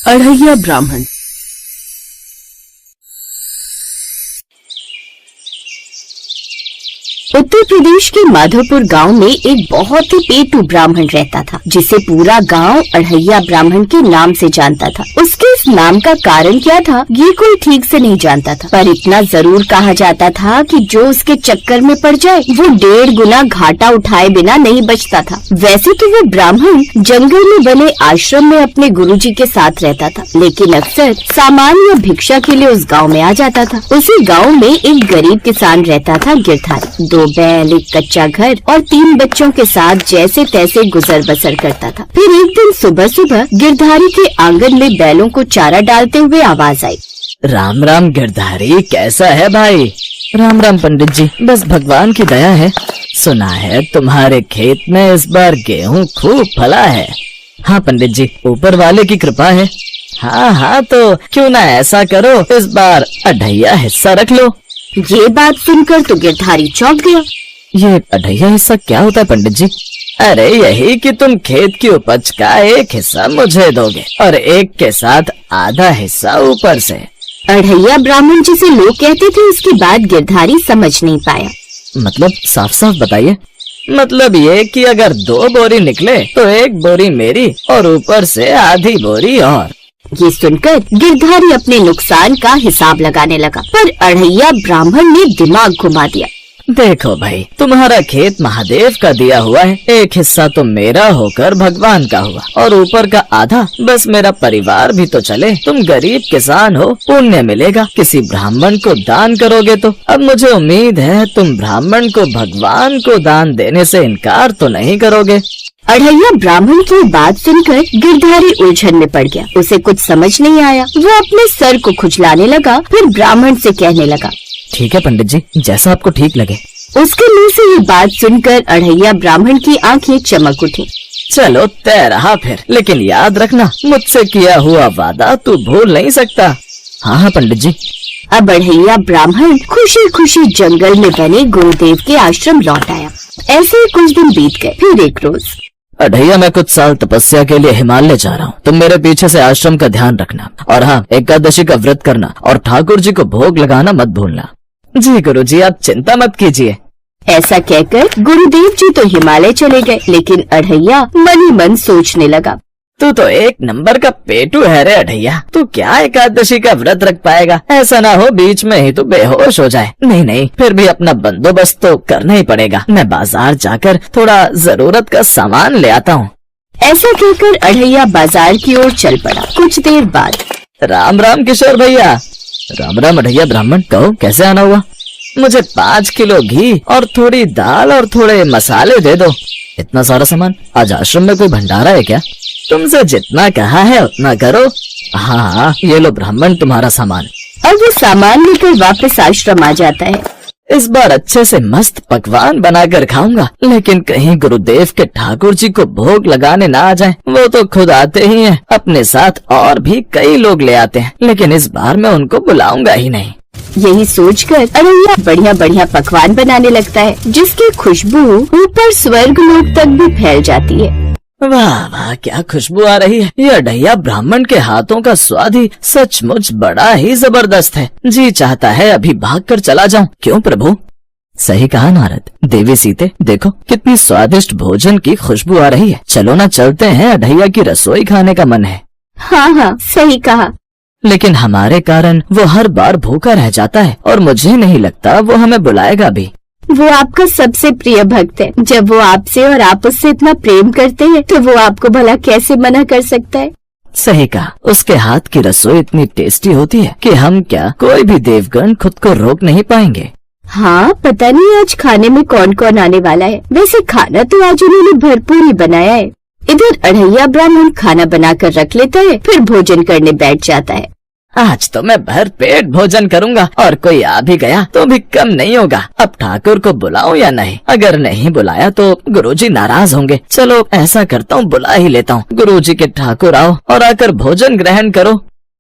अढ़ैया ब्राह्मण। उत्तर प्रदेश के माधोपुर गांव में एक बहुत ही पेटू ब्राह्मण रहता था, जिसे पूरा गांव अढ़ैया ब्राह्मण के नाम से जानता था। उसके इस नाम का कारण क्या था ये कोई ठीक से नहीं जानता था, पर इतना जरूर कहा जाता था कि जो उसके चक्कर में पड़ जाए वो 1.5 गुना घाटा उठाए बिना नहीं बचता था। वैसे तो वो ब्राह्मण जंगल में बने आश्रम में अपने गुरुजी के साथ रहता था, लेकिन अक्सर सामान या भिक्षा के लिए उस गाँव में आ जाता था। उसी गाँव में एक गरीब किसान रहता था, गिरधारी। 2 बैल, एक कच्चा घर और 3 बच्चों के साथ जैसे तैसे गुजर बसर करता था। फिर एक दिन सुबह सुबह गिरधारी के आंगन में बैलों को चारा डालते हुए आवाज आई। राम राम गिरधारी, कैसा है भाई? राम राम पंडित जी, बस भगवान की दया है। सुना है तुम्हारे खेत में इस बार गेहूं खूब फला है। हाँ पंडित जी, ऊपर वाले की कृपा है। हाँ, तो क्यों ना ऐसा करो, इस बार अढ़ैया हिस्सा रख लो। ये बात सुनकर तो गिरधारी चौंक गया। ये अढ़ैया हिस्सा क्या होता है पंडित जी? अरे यही कि तुम खेत की उपज का एक हिस्सा मुझे दोगे और एक के साथ आधा हिस्सा ऊपर से। अढ़ैया ब्राह्मण जिसे लोग कहते थे, उसकी बात गिरधारी समझ नहीं पाया। मतलब साफ साफ बताइए। मतलब ये कि अगर 2 बोरी निकले तो 1 बोरी मेरी और ऊपर से आधी बोरी और। ये सुनकर गिरधारी अपने नुकसान का हिसाब लगाने लगा, पर अढ़ैया ब्राह्मण ने दिमाग घुमा दिया। देखो भाई, तुम्हारा खेत महादेव का दिया हुआ है, एक हिस्सा तो मेरा होकर भगवान का हुआ और ऊपर का आधा बस मेरा परिवार भी तो चले। तुम गरीब किसान हो, पुण्य मिलेगा। किसी ब्राह्मण को दान करोगे तो अब मुझे उम्मीद है तुम ब्राह्मण को भगवान को दान देने से इनकार तो नहीं करोगे। अढ़ैया ब्राह्मण की बात सुनकर गिरधारी उलझन में पड़ गया। उसे कुछ समझ नहीं आया। वो अपने सर को खुजलाने लगा, फिर ब्राह्मण से कहने लगा, ठीक है पंडित जी, जैसा आपको ठीक लगे। उसके मुंह से ये बात सुनकर अढ़ैया ब्राह्मण की आंखें चमक उठी। चलो तय रहा फिर, लेकिन याद रखना मुझसे किया हुआ वादा तू भूल नहीं सकता। हाँ पंडित जी। अब अढ़ैया ब्राह्मण खुशी खुशी जंगल में बने गुरुदेव के आश्रम लौट आया। ऐसे ही कुछ दिन बीत गए। फिर एक रोज, अढ़ैया, मैं कुछ साल तपस्या के लिए हिमालय जा रहा हूँ, तुम मेरे पीछे से आश्रम का ध्यान रखना और हाँ, एकादशी का व्रत करना और ठाकुर जी को भोग लगाना मत भूलना। जी गुरुजी, आप चिंता मत कीजिए। ऐसा कहकर गुरुदेव जी तो हिमालय चले गए, लेकिन अढ़ैया मन ही मन सोचने लगा, तू तो एक नंबर का पेटू है रे अढ़ैया। तू क्या एकादशी का व्रत रख पाएगा? ऐसा ना हो बीच में ही तू बेहोश हो जाए। नहीं, फिर भी अपना बंदोबस्त तो करना ही पड़ेगा। मैं बाजार जाकर थोड़ा जरूरत का सामान ले आता हूँ। ऐसा कहकर अढ़ैया बाजार की ओर चल पड़ा। कुछ देर बाद, राम राम किशोर भैया। राम राम अढ़ैया ब्राह्मण, कहो कैसे आना हुआ? मुझे 5 किलो घी और थोड़ी दाल और थोड़े मसाले दे दो। इतना सारा सामान? आज आश्रम में कोई भंडारा है क्या? तुमसे जितना कहा है उतना करो। हाँ, ये लो ब्राह्मण तुम्हारा सामान। और वो सामान लेकर वापस आश्रम आ जाता है। इस बार अच्छे से मस्त पकवान बनाकर खाऊंगा, लेकिन कहीं गुरुदेव के ठाकुर जी को भोग लगाने ना आ जाए। वो तो खुद आते ही हैं, अपने साथ और भी कई लोग ले आते हैं, लेकिन इस बार मैं उनको बुलाऊंगा ही नहीं। यही सोचकर अढ़ैया बढ़िया बढ़िया पकवान बनाने लगता है, जिसकी खुशबू ऊपर स्वर्ग लोक तक भी फैल जाती है। वाह वाह, क्या खुशबू आ रही है। ये अढ़ैया ब्राह्मण के हाथों का स्वाद ही सचमुच बड़ा ही जबरदस्त है। जी चाहता है अभी भागकर चला जाऊं। क्यों प्रभु? सही कहा नारद। देवी सीते, देखो कितनी स्वादिष्ट भोजन की खुशबू आ रही है। चलो ना चलते हैं, अढ़ैया की रसोई खाने का मन है। हाँ, सही कहा। लेकिन हमारे कारण वो हर बार भूखा रह जाता है और मुझे नहीं लगता वो हमें बुलाएगा भी। वो आपका सबसे प्रिय भक्त है। जब वो आपसे और आप उससे इतना प्रेम करते हैं तो वो आपको भला कैसे मना कर सकता है? सही कहा। उसके हाथ की रसोई इतनी टेस्टी होती है कि हम क्या, कोई भी देवगण खुद को रोक नहीं पाएंगे। हाँ, पता नहीं आज खाने में कौन कौन आने वाला है। वैसे खाना तो आज उन्होंने भरपूर ही बनाया है। इधर अढ़ैया ब्राह्मण खाना बनाकर रख लेता है, फिर भोजन करने बैठ जाता है। आज तो मैं भर पेट भोजन करूंगा और कोई आ भी गया तो भी कम नहीं होगा। अब ठाकुर को बुलाऊं या नहीं? अगर नहीं बुलाया तो गुरुजी नाराज होंगे। चलो ऐसा करता हूँ, बुला ही लेता हूँ। गुरुजी के ठाकुर आओ और आकर भोजन ग्रहण करो।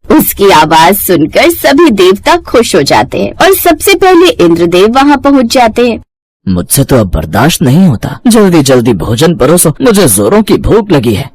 उसकी आवाज सुनकर सभी देवता खुश हो जाते हैं और सबसे पहले इंद्रदेव वहाँ पहुँच जाते हैं। मुझसे तो अब बर्दाश्त नहीं होता, जल्दी जल्दी भोजन परोसो, मुझे जोरों की भूख लगी है।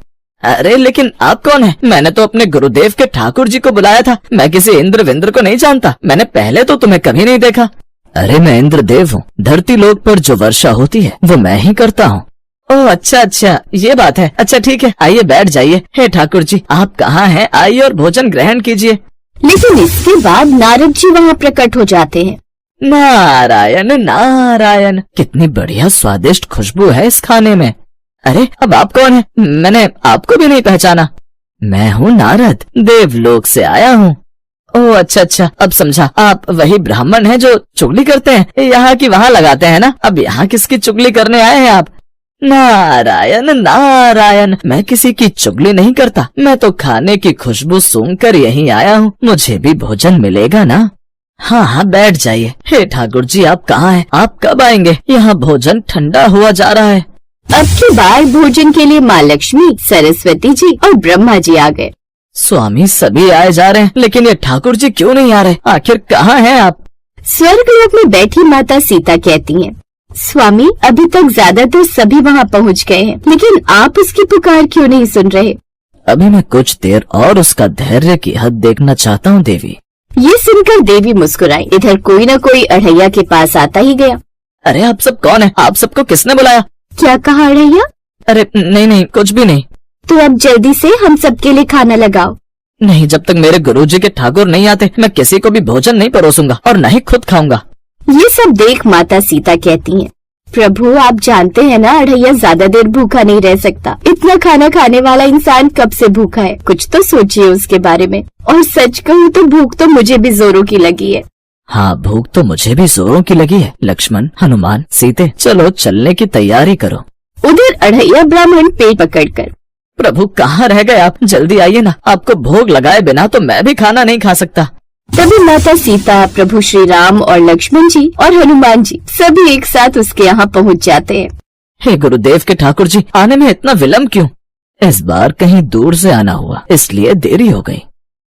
अरे लेकिन आप कौन है? मैंने तो अपने गुरुदेव के ठाकुर जी को बुलाया था। मैं किसी इंद्र विंद्र को नहीं जानता। मैंने पहले तो तुम्हें कभी नहीं देखा। अरे मैं इंद्रदेव हूँ। धरती लोक पर जो वर्षा होती है वो मैं ही करता हूँ। ओह अच्छा अच्छा, ये बात है। अच्छा ठीक है, आइए बैठ जाइए। हे ठाकुर जी, आप कहाँ हैं? आइए और भोजन ग्रहण कीजिए। लेकिन इसके बाद नारद जी वहाँ प्रकट हो जाते हैं। नारायण नारायण, कितनी बढ़िया स्वादिष्ट खुशबू है इस खाने में। अरे अब आप कौन है? मैंने आपको भी नहीं पहचाना। मैं हूँ नारद, देवलोक से आया हूँ। ओह अच्छा अच्छा, अब समझा। आप वही ब्राह्मण हैं जो चुगली करते हैं, यहाँ की वहाँ लगाते हैं ना। अब यहाँ किसकी चुगली करने आए हैं आप? नारायण नारायण, मैं किसी की चुगली नहीं करता। मैं तो खाने की खुशबू सूंघकर यहीं आया हूँ। मुझे भी भोजन मिलेगा ना? हाँ हाँ बैठ जाइए। हे ठाकुर जी, आप कहाँ हैं? आप कब आएंगे? यहाँ भोजन ठंडा हुआ जा रहा है। अब की बार भोजन के लिए माँ लक्ष्मी, सरस्वती जी और ब्रह्मा जी आ गए। स्वामी सभी आए जा रहे हैं, लेकिन ये ठाकुर जी क्यों नहीं आ रहे? आखिर कहाँ हैं आप? स्वर्गलोक में बैठी माता सीता कहती हैं, स्वामी अभी तक ज्यादातर सभी वहाँ पहुँच गए हैं, लेकिन आप उसकी पुकार क्यों नहीं सुन रहे? अभी मैं कुछ देर और उसका धैर्य की हद देखना चाहता हूँ देवी। ये सुनकर देवी मुस्कुराई। इधर कोई न कोई अढ़ैया के पास आता ही गया। अरे आप सब कौन है? आप सबको किसने बुलाया? क्या कहा अढ़ैया? अरे नहीं नहीं, कुछ भी नहीं। तो अब जल्दी से हम सबके लिए खाना लगाओ। नहीं, जब तक मेरे गुरुजी के ठाकुर नहीं आते मैं किसी को भी भोजन नहीं परोसूंगा और न ही खुद खाऊंगा। ये सब देख माता सीता कहती हैं, प्रभु आप जानते हैं ना अढ़ैया ज्यादा देर भूखा नहीं रह सकता। इतना खाना खाने वाला इंसान कब से भूखा है? कुछ तो सोचिए उसके बारे में। और सच कहूँ तो भूख तो मुझे भी जोरों की लगी है। हाँ भूख तो मुझे भी जोरों की लगी है। लक्ष्मण, हनुमान, सीते, चलो चलने की तैयारी करो। उधर अढ़ैया ब्राह्मण पेट पकड़कर, प्रभु कहाँ रह गए आप? जल्दी आइए ना। आपको भोग लगाए बिना तो मैं भी खाना नहीं खा सकता। तभी माता सीता, प्रभु श्री राम और लक्ष्मण जी और हनुमान जी सभी एक साथ उसके यहाँ पहुँच जाते हैं। हे गुरुदेव के ठाकुर जी, आने में इतना विलम्ब क्यों? इस बार कहीं दूर से आना हुआ, इसलिए देरी हो गई।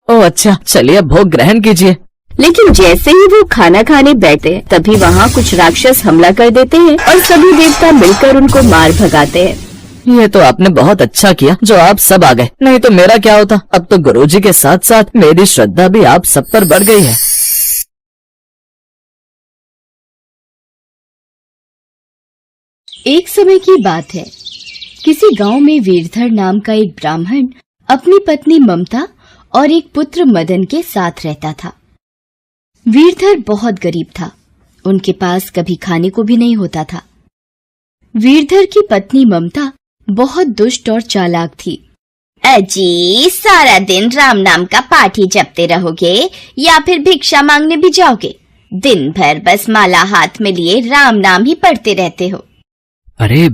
ओह अच्छा, चलिए भोग ग्रहण कीजिए। लेकिन जैसे ही वो खाना खाने बैठे तभी वहाँ कुछ राक्षस हमला कर देते हैं और सभी देवता मिलकर उनको मार भगाते हैं। ये तो आपने बहुत अच्छा किया जो आप सब आ गए, नहीं तो मेरा क्या होता? अब तो गुरुजी के साथ साथ मेरी श्रद्धा भी आप सब पर बढ़ गई है। एक समय की बात है, किसी गांव में वीरधर नाम का एक ब्राह्मण अपनी पत्नी ममता और एक पुत्र मदन के साथ रहता था। वीरधर बहुत गरीब था, उनके पास कभी खाने को भी नहीं होता था। वीरधर की पत्नी ममता बहुत दुष्ट और चालाक थी। अजी, सारा दिन राम नाम का पाठ ही जपते रहोगे या फिर भिक्षा मांगने भी जाओगे? दिन भर बस माला हाथ में लिए राम नाम ही पढ़ते रहते हो। अरे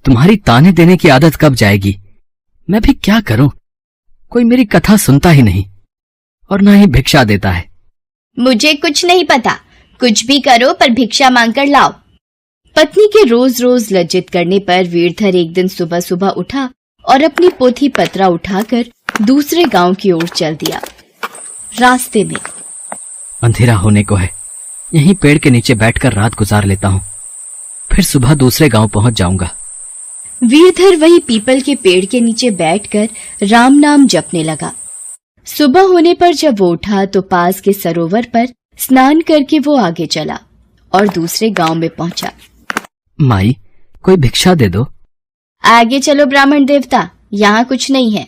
तुम्हारी ताने देने की आदत कब जाएगी? मैं भी क्या करूं? कोई मेरी कथा सुनता ही नहीं और ना ही भिक्षा देता है। मुझे कुछ नहीं पता, कुछ भी करो पर भिक्षा मांगकर लाओ। पत्नी के रोज रोज लज्जित करने पर वीरधर एक दिन सुबह सुबह उठा और अपनी पोथी पत्रा उठाकर दूसरे गांव की ओर चल दिया। रास्ते में अंधेरा होने को है, यहीं पेड़ के नीचे बैठकर रात गुजार लेता हूँ, फिर सुबह दूसरे गांव पहुंच जाऊंगा। वीरधर वही पीपल के पेड़ के नीचे बैठकर राम नाम जपने लगा। सुबह होने पर जब वो उठा तो पास के सरोवर पर स्नान करके वो आगे चला और दूसरे गांव में पहुंचा। माई, कोई भिक्षा दे दो। आगे चलो ब्राह्मण देवता, यहाँ कुछ नहीं है।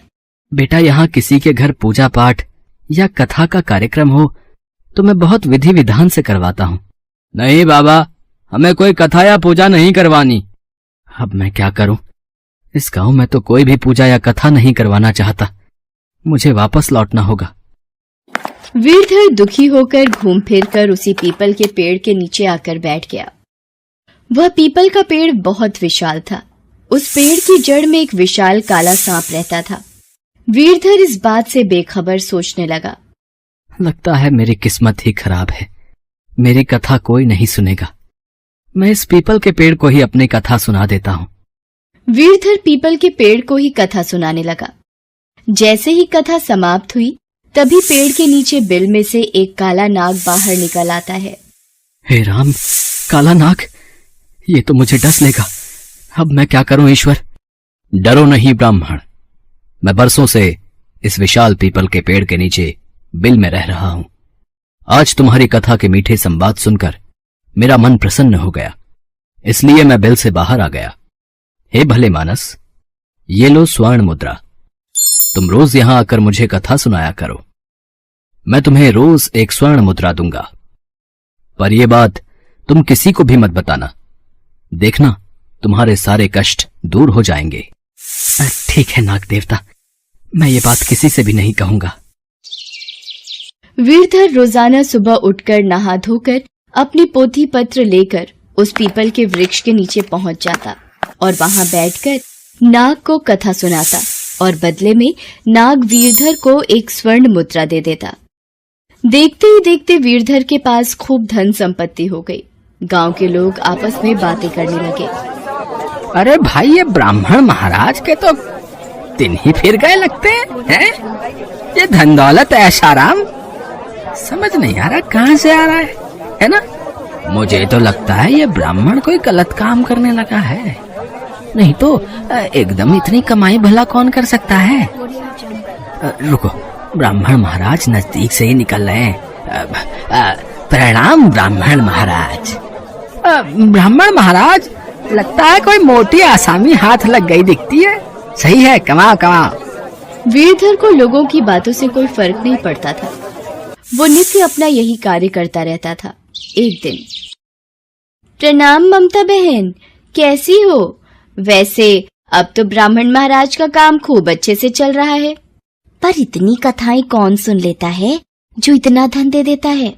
बेटा, यहाँ किसी के घर पूजा पाठ या कथा का कार्यक्रम हो तो मैं बहुत विधि विधान से करवाता हूँ। नहीं बाबा, हमें कोई कथा या पूजा नहीं करवानी। अब मैं क्या करूं? इस गांव में तो कोई भी पूजा या कथा नहीं करवाना चाहता। मुझे वापस लौटना होगा। वीरधर दुखी होकर घूम फिर कर उसी पीपल के पेड़ के नीचे आकर बैठ गया। वह पीपल का पेड़ बहुत विशाल था। उस पेड़ की जड़ में एक विशाल काला सांप रहता था। वीरधर इस बात से बेखबर सोचने लगा। लगता है मेरी किस्मत ही खराब है, मेरी कथा कोई नहीं सुनेगा। मैं इस पीपल के पेड़ को ही अपनी कथा सुना देता हूँ। वीरधर पीपल के पेड़ को ही कथा सुनाने लगा। जैसे ही कथा समाप्त हुई तभी पेड़ के नीचे बिल में से एक काला नाग बाहर निकल आता है। हे राम, काला नाग, ये तो मुझे डस लेगा। अब मैं क्या करूं ईश्वर? डरो नहीं ब्राह्मण, मैं बरसों से इस विशाल पीपल के पेड़ के नीचे बिल में रह रहा हूं। आज तुम्हारी कथा के मीठे संवाद सुनकर मेरा मन प्रसन्न हो गया, इसलिए मैं बिल से बाहर आ गया। हे भले मानस, ये लो स्वर्ण मुद्रा। तुम रोज यहां आकर मुझे कथा सुनाया करो। मैं तुम्हें रोज एक स्वर्ण मुद्रा दूंगा, पर यह बात तुम किसी को भी मत बताना। देखना, तुम्हारे सारे कष्ट दूर हो जाएंगे। ठीक है नाग देवता, मैं ये बात किसी से भी नहीं कहूंगा। वीरधर रोजाना सुबह उठकर नहा धोकर अपनी पोथी पत्र लेकर उस पीपल के वृक्ष के नीचे पहुंच जाता और वहां बैठकर नाग को कथा सुनाता और बदले में नाग वीरधर को एक स्वर्ण मुद्रा दे देता। देखते ही देखते वीरधर के पास खूब धन संपत्ति हो गई। गांव के लोग आपस में बातें करने लगे। अरे भाई, ये ब्राह्मण महाराज के तो दिन ही फिर गए लगते हैं। ये धन दौलत ऐशाराम समझ नहीं आ रहा कहाँ से आ रहा है ना? मुझे तो लगता है ये ब्राह्मण कोई गलत काम करने लगा है, नहीं तो एकदम इतनी कमाई भला कौन कर सकता है। रुको, ब्राह्मण महाराज नजदीक से ही निकल रहे हैं। प्रणाम ब्राह्मण महाराज। ब्राह्मण महाराज, लगता है कोई मोटी आसामी हाथ लग गई दिखती है। सही है, कमाओ कमाओ। वीरधर को लोगों की बातों से कोई फर्क नहीं पड़ता था। वो नित्य अपना यही कार्य करता रहता था। एक दिन, प्रणाम ममता बहन, कैसी हो? वैसे अब तो ब्राह्मण महाराज का काम खूब अच्छे से चल रहा है, पर इतनी कथाएं कौन सुन लेता है जो इतना धन दे देता है?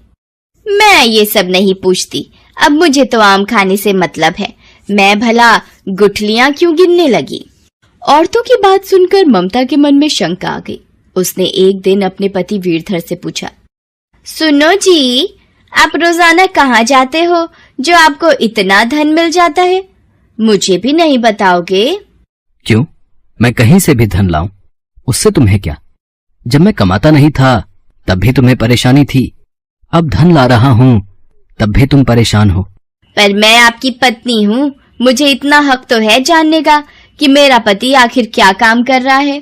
मैं ये सब नहीं पूछती, अब मुझे तो आम खाने से मतलब है। मैं भला गुठलियां क्यों गिनने लगी? औरतों की बात सुनकर ममता के मन में शंका आ गई। उसने एक दिन अपने पति वीरधर से पूछा, सुनो जी, आप रोजाना कहाँ जाते हो जो आपको इतना धन मिल जाता है? मुझे भी नहीं बताओगे? क्यों, मैं कहीं से भी धन लाऊं, उससे तुम्हें क्या? जब मैं कमाता नहीं था तब भी तुम्हें परेशानी थी, अब धन ला रहा हूं तब भी तुम परेशान हो। पर मैं आपकी पत्नी हूँ, मुझे इतना हक तो है जानने का कि मेरा पति आखिर क्या काम कर रहा है।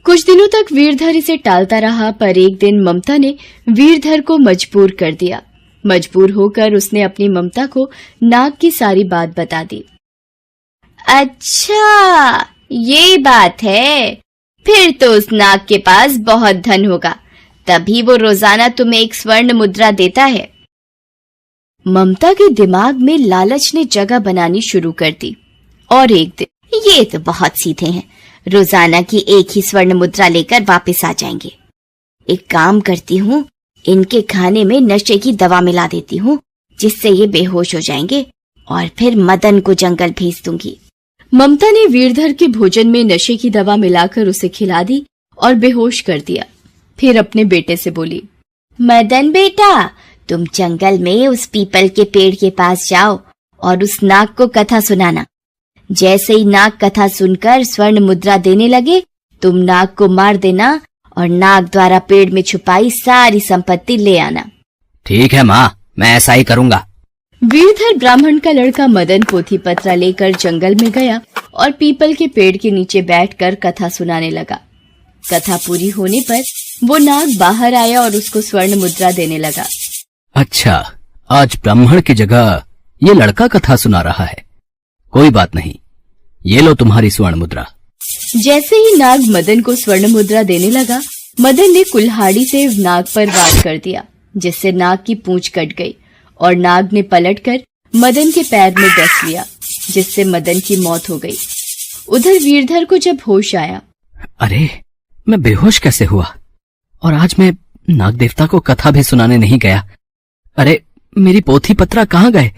कुछ दिनों तक वीरधर इसे टालता रहा, पर एक दिन ममता ने वीरधर को मजबूर कर दिया। मजबूर होकर उसने अपनी ममता को नाग की सारी बात बता दी। अच्छा, ये बात है, फिर तो उस नाग के पास बहुत धन होगा, तभी वो रोजाना तुम्हें एक स्वर्ण मुद्रा देता है। ममता के दिमाग में लालच ने जगह बनानी शुरू कर दी और एक दिन, ये तो बहुत सीधे हैं, रोजाना की एक ही स्वर्ण मुद्रा लेकर वापस आ जाएंगे। एक काम करती हूँ, इनके खाने में नशे की दवा मिला देती हूँ, जिससे ये बेहोश हो जाएंगे और फिर मदन को जंगल भेज दूंगी। ममता ने वीरधर के भोजन में नशे की दवा मिलाकर उसे खिला दी और बेहोश कर दिया। फिर अपने बेटे से बोली, मदन बेटा, तुम जंगल में उस पीपल के पेड़ के पास जाओ और उस नाग को कथा सुनाना। जैसे ही नाग कथा सुनकर स्वर्ण मुद्रा देने लगे, तुम नाग को मार देना और नाग द्वारा पेड़ में छुपाई सारी संपत्ति ले आना। ठीक है माँ, मैं ऐसा ही करूँगा। वीरधर ब्राह्मण का लड़का मदन पोथी पत्रा लेकर जंगल में गया और पीपल के पेड़ के नीचे बैठकर कथा सुनाने लगा। कथा पूरी होने पर वो नाग बाहर आया और उसको स्वर्ण मुद्रा देने लगा। अच्छा, आज ब्राह्मण की जगह ये लड़का कथा सुना रहा है। कोई बात नहीं, ये लो तुम्हारी स्वर्ण मुद्रा। जैसे ही नाग मदन को स्वर्ण मुद्रा देने लगा, मदन ने कुल्हाड़ी से नाग पर वार कर दिया, जिससे नाग की पूंछ कट गई और नाग ने पलटकर मदन के पैर में डस लिया, जिससे मदन की मौत हो गई। उधर वीरधर को जब होश आया, अरे मैं बेहोश कैसे हुआ? और आज मैं नाग देवता को कथा भी सुनाने नहीं गया। अरे मेरी पोथी पत्रा कहाँ गए?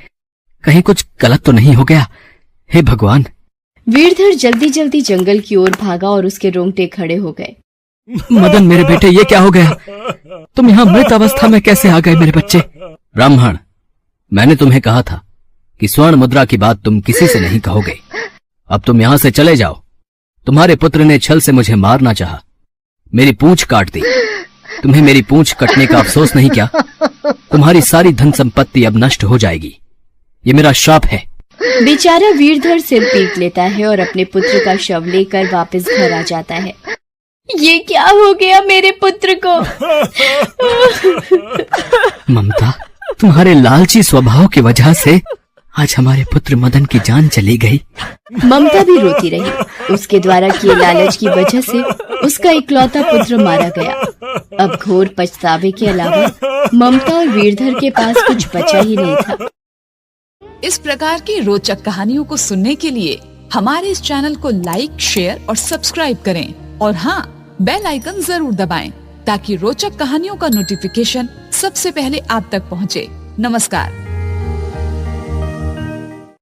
कहीं कुछ गलत तो नहीं हो गया? हे भगवान! वीरधर जल्दी जल्दी जंगल की ओर भागा और उसके रोंगटे खड़े हो गए। मदन मेरे बेटे, ये क्या हो गया? तुम यहाँ मृत अवस्था में कैसे आ गए मेरे बच्चे? ब्राह्मण, मैंने तुम्हें कहा था कि स्वर्ण मुद्रा की बात तुम किसी से नहीं कहोगे। अब तुम यहाँ से चले जाओ। तुम्हारे पुत्र ने छल से मुझे मारना चाहा, मेरी पूंछ काट दी। तुम्हें मेरी पूंछ कटने का अफसोस नहीं क्या? तुम्हारी सारी धन संपत्ति अब नष्ट हो जाएगी, ये मेरा श्राप है। बेचारा वीरधर सिर पीट लेता है और अपने पुत्र का शव लेकर वापस घर आ जाता है। ये क्या हो गया मेरे पुत्र को? ममता, तुम्हारे लालची स्वभाव की वजह से आज हमारे पुत्र मदन की जान चली गई। ममता भी रोती रही। उसके द्वारा किए लालच की वजह से उसका इकलौता पुत्र मारा गया। अब घोर पछतावे के अलावा ममता और वीरधर के पास कुछ बचा ही नहीं था। इस प्रकार की रोचक कहानियों को सुनने के लिए हमारे इस चैनल को लाइक, शेयर और सब्सक्राइब करें और हाँ, बेल आइकन जरूर दबाएं ताकि रोचक कहानियों का नोटिफिकेशन सबसे पहले आप तक पहुँचे। नमस्कार।